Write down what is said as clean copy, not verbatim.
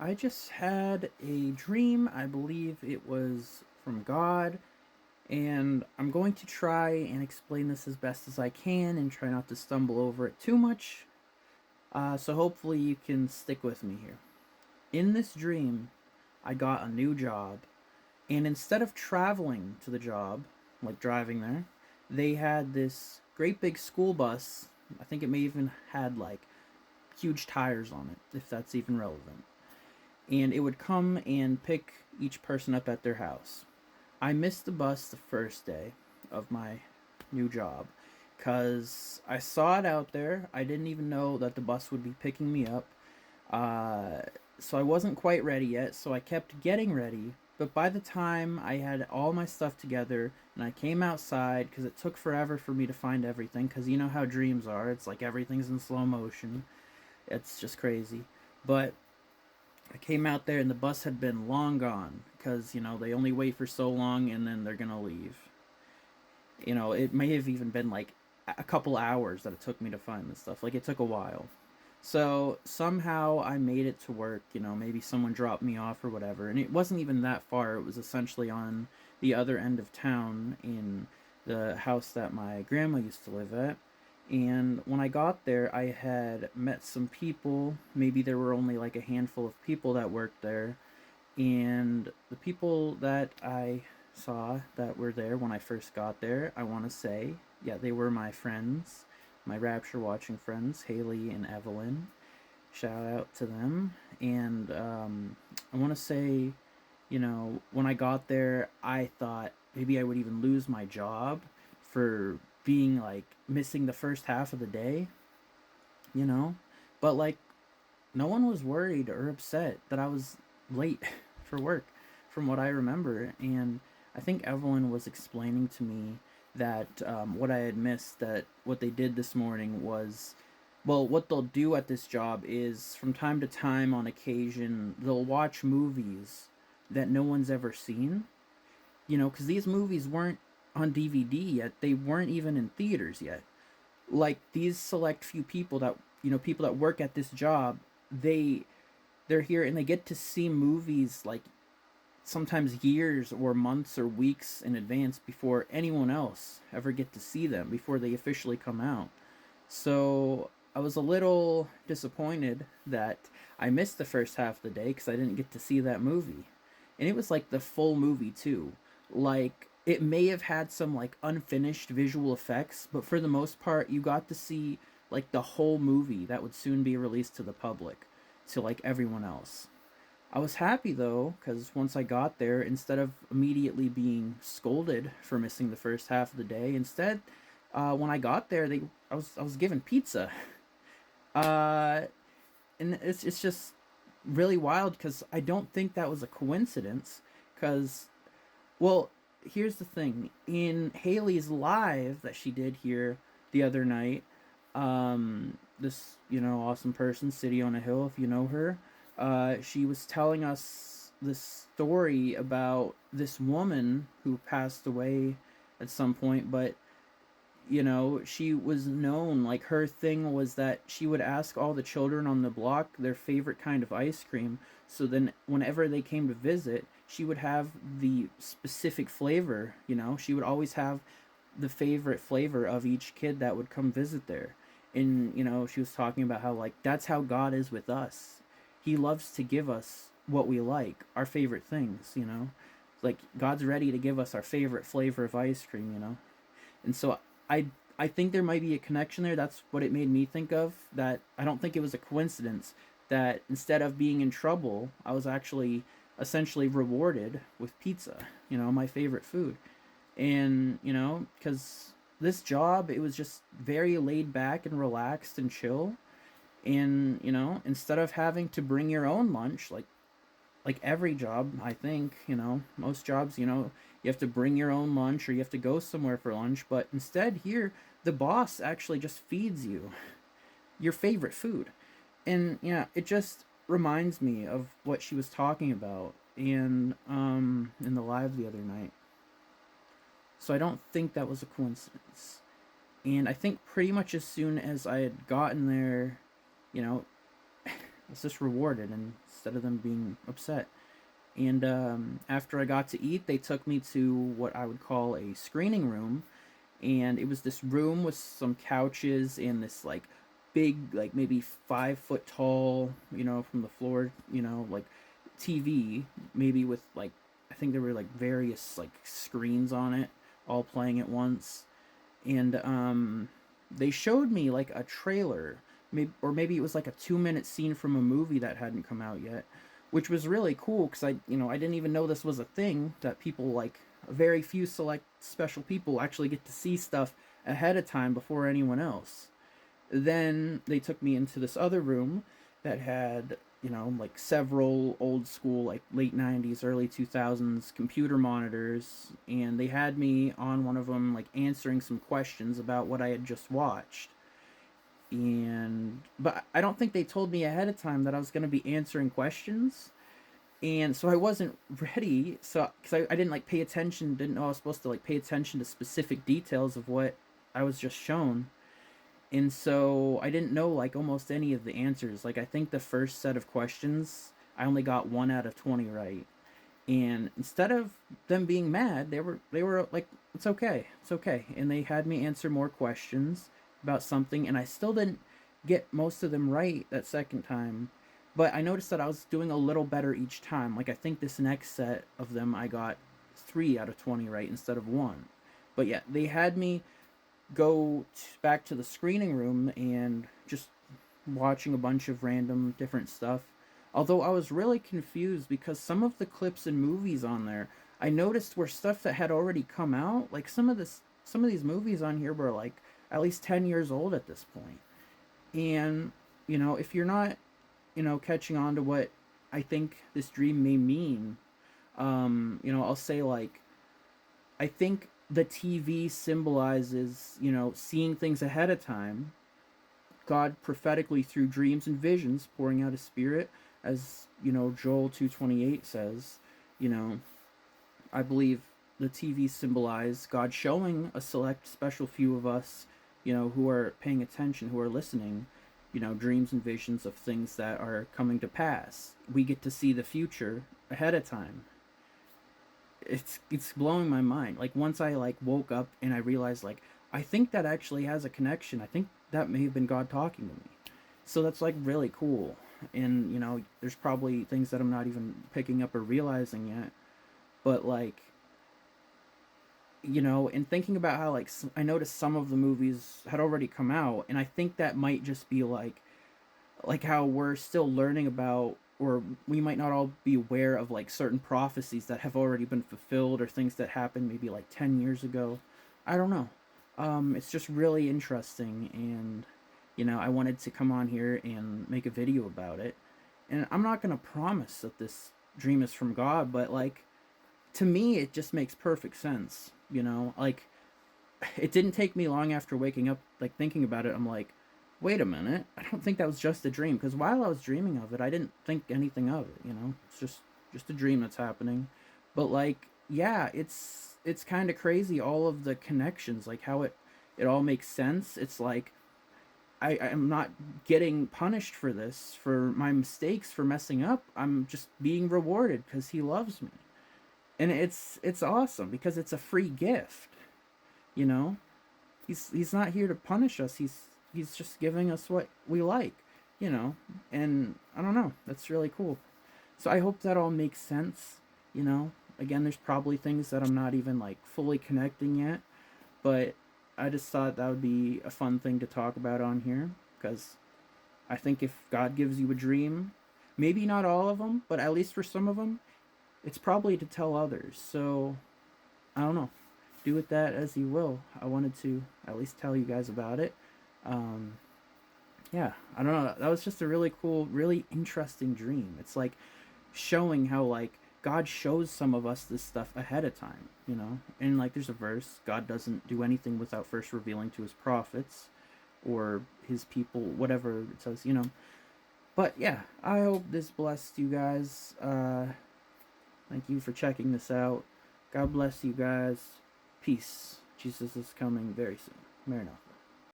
I just had a dream. I believe it was from God, and I'm going to try and explain this as best as I can and try not to stumble over it too much. So hopefully you can stick with me here. In this dream, I got a new job, and instead of traveling to the job, like driving there, they had this great big school bus. I think it may even had like huge tires on it, if that's even relevant, and it would come and pick each person up at their house. I missed the bus the first day of my new job because I saw it out there. I didn't even know that the bus would be picking me up. Uh, so I wasn't quite ready yet, so I kept getting ready. But by the time I had all my stuff together and I came outside, because it took forever for me to find everything, because you know how dreams are. It's like everything's in slow motion. It's just crazy. But I came out there and the bus had been long gone because, they only wait for so long and then they're going to leave. It may have even been like a couple hours that it took me to find this stuff. Like, it took a while. So somehow I made it to work. Maybe someone dropped me off or whatever. And it wasn't even that far. It was essentially on the other end of town in the house that my grandma used to live at. And when I got there, I had met some people. Maybe there were only like a handful of people that worked there. And the people that I saw that were there when I first got there, I want to say, yeah, they were my friends, my Rapture watching friends, Haley and Evelyn. Shout out to them. And I want to say, when I got there, I thought maybe I would even lose my job for being like missing the first half of the day, you know? But like, no one was worried or upset that I was late for work, from what I remember. And I think Evelyn was explaining to me that what I had missed, that what they did this morning was, well, what they'll do at this job is from time to time, on occasion, they'll watch movies that no one's ever seen. Because these movies weren't on DVD yet, they weren't even in theaters yet. Like, these select few people that, people that work at this job, they they're here and they get to see movies like sometimes years or months or weeks in advance before anyone else ever get to see them, before they officially come out. So I was a little disappointed that I missed the first half of the day because I didn't get to see that movie. And it was like the full movie too. Like, it may have had some like unfinished visual effects, but for the most part you got to see like the whole movie that would soon be released to the public, to like everyone else. I was happy though, because once I got there, instead of immediately being scolded for missing the first half of the day, instead, when I got there, I was given pizza, uh, and it's just really wild because I don't think that was a coincidence. Because, well, here's the thing: in Haley's live that she did here the other night, this awesome person, City on a Hill, if you know her, she was telling us this story about this woman who passed away at some point, but she was known, like, her thing was that she would ask all the children on the block their favorite kind of ice cream, so then whenever they came to visit, she would have the specific flavor. She would always have the favorite flavor of each kid that would come visit there. And she was talking about how, like, that's how God is with us. He loves to give us what we like, our favorite things. Like, God's ready to give us our favorite flavor of ice cream. And so I think there might be a connection there. That's what it made me think of. That I don't think it was a coincidence that instead of being in trouble, I was actually essentially rewarded with pizza. My favorite food. And because this job, it was just very laid back and relaxed and chill. And instead of having to bring your own lunch, like every job, I think, most jobs, you have to bring your own lunch or you have to go somewhere for lunch. But instead, here, the boss actually just feeds you your favorite food. And yeah, it just reminds me of what she was talking about in the live the other night. So I don't think that was a coincidence. And I think pretty much as soon as I had gotten there, you know, was just rewarded, and instead of them being upset. And after I got to eat, they took me to what I would call a screening room, and it was this room with some couches and this like big, like maybe 5 foot tall, from the floor, like TV, maybe with like, I think there were like various like screens on it, all playing at once. And they showed me like a trailer, maybe, or maybe it was like a 2 minute scene from a movie that hadn't come out yet, which was really cool because I didn't even know this was a thing that people like. Very few select special people actually get to see stuff ahead of time before anyone else. Then they took me into this other room that had, like several old school, like late 90s, early 2000s computer monitors. And they had me on one of them, like answering some questions about what I had just watched. But I don't think they told me ahead of time that I was going to be answering questions. And so I wasn't ready. So, because I didn't like pay attention, didn't know I was supposed to like pay attention to specific details of what I was just shown. And so I didn't know like almost any of the answers. Like I think the first set of questions I only got 1 out of 20 right. And instead of them being mad, they were like, it's okay. It's okay. And they had me answer more questions about something, and I still didn't get most of them right that second time. But I noticed that I was doing a little better each time. Like I think this next set of them I got 3 out of 20 right instead of 1. But yeah, they had me back to the screening room and just watching a bunch of random different stuff. Although I was really confused because some of the clips and movies on there I noticed were stuff that had already come out. Like some of these movies on here were like at least 10 years old at this point. And if you're not, catching on to what I think this dream may mean, I'll say like I think the TV symbolizes, seeing things ahead of time. God prophetically through dreams and visions pouring out his spirit, as Joel 2:28 says. You know, I believe the TV symbolize God showing a select special few of us, who are paying attention, who are listening, dreams and visions of things that are coming to pass. We get to see the future ahead of time. It's blowing my mind. Like once I like woke up and I realized like I think that actually has a connection. I think that may have been God talking to me. So that's like really cool. And there's probably things that I'm not even picking up or realizing yet. But like, and thinking about how like I noticed some of the movies had already come out, and I think that might just be like how we're still learning about, or we might not all be aware of like certain prophecies that have already been fulfilled or things that happened maybe like 10 years ago. I don't know. It's just really interesting, and I wanted to come on here and make a video about it. And I'm not going to promise that this dream is from God, but like to me it just makes perfect sense, like it didn't take me long after waking up, like thinking about it. I'm like, wait a minute, I don't think that was just a dream, because while I was dreaming of it, I didn't think anything of it. It's just a dream that's happening. But like, yeah, it's kind of crazy, all of the connections, like how it all makes sense. It's like I'm not getting punished for this, for my mistakes, for messing up. I'm just being rewarded because he loves me. And it's awesome because it's a free gift, you know he's not here to punish us. He's just giving us what we like, you know. And I don't know, that's really cool. So I hope that all makes sense, you know. Again, there's probably things that I'm not even like fully connecting yet, but I just thought that would be a fun thing to talk about on here, because I think if God gives you a dream, maybe not all of them, but at least for some of them, it's probably to tell others. So I don't know. Do with that as you will. I wanted to at least tell you guys about it. Um, yeah, I don't know. That was just a really cool, really interesting dream. It's like showing how like God shows some of us this stuff ahead of time, you know. And like there's a verse, God doesn't do anything without first revealing to his prophets or his people, whatever it says, you know. But yeah, I hope this blessed you guys. Thank you for checking this out. God bless you guys. Peace. Jesus is coming very soon. Maranatha.